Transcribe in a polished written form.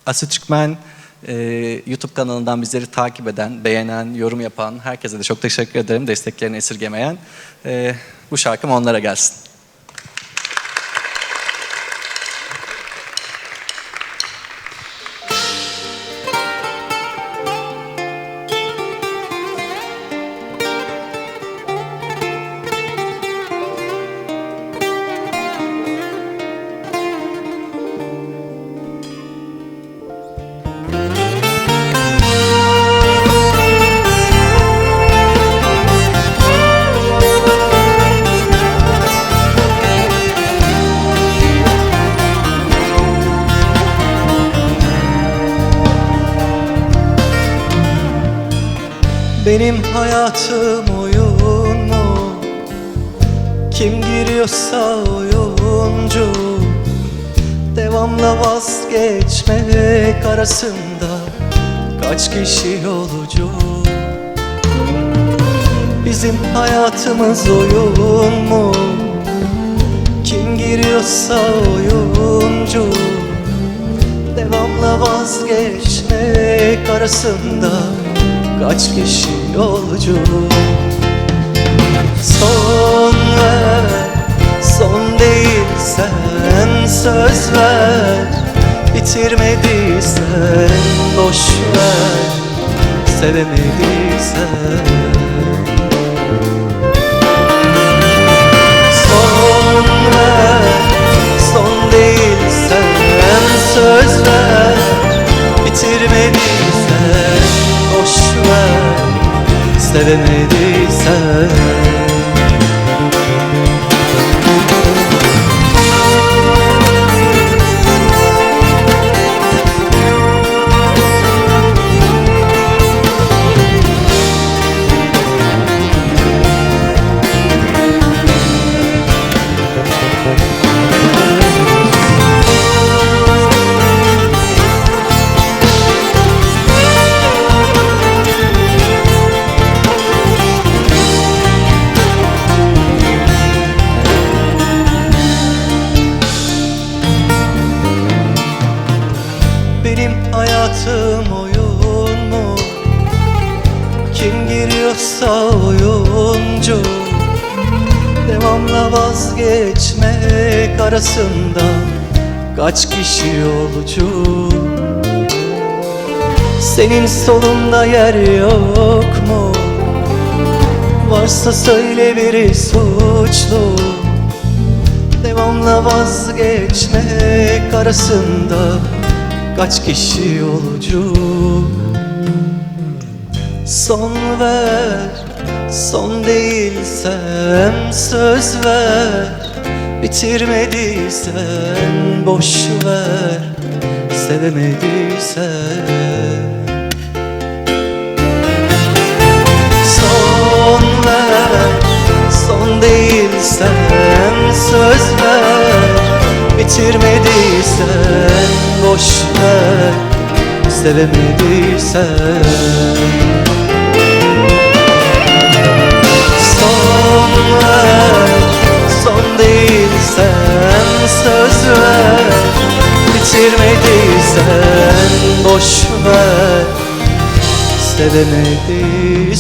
Asu Türkmen YouTube kanalından bizleri takip eden, beğenen, yorum yapan herkese de çok teşekkür ederim. Desteklerini esirgemeyen. Bu şarkım onlara gelsin. Benim hayatım oyun mu? Kim giriyorsa oyuncu. Devamla vazgeçmek arasında kaç kişi yolcu? Bizim hayatımız oyun mu? Kim giriyorsa oyuncu. Devamla vazgeçmek arasında kaç kişi yolcu? Son ver, son değilsen söz ver. Bitirmediysen boş ver, sevemediysen. Son ver, son değilsen söz ver. Bitirmediysen boş ver, sevemediysen. Benim hayatım oyun mu? Kim giriyorsa oyuncu. Devamla vazgeçmek arasında kaç kişi yolcu? Senin solunda yer yok mu? Varsa söyle biri suçlu. Devamla vazgeçmek arasında kaç kişi yolcu? Son ver, son değilsem söz ver. Bitirmediysen boş ver, sevemediysen. Son ver, son değilsem söz ver. Bitirmediysen boş ver, sevemediysen. Son ver, son değilsen söz ver. Bitirmediysen boş ver, sevemediysen.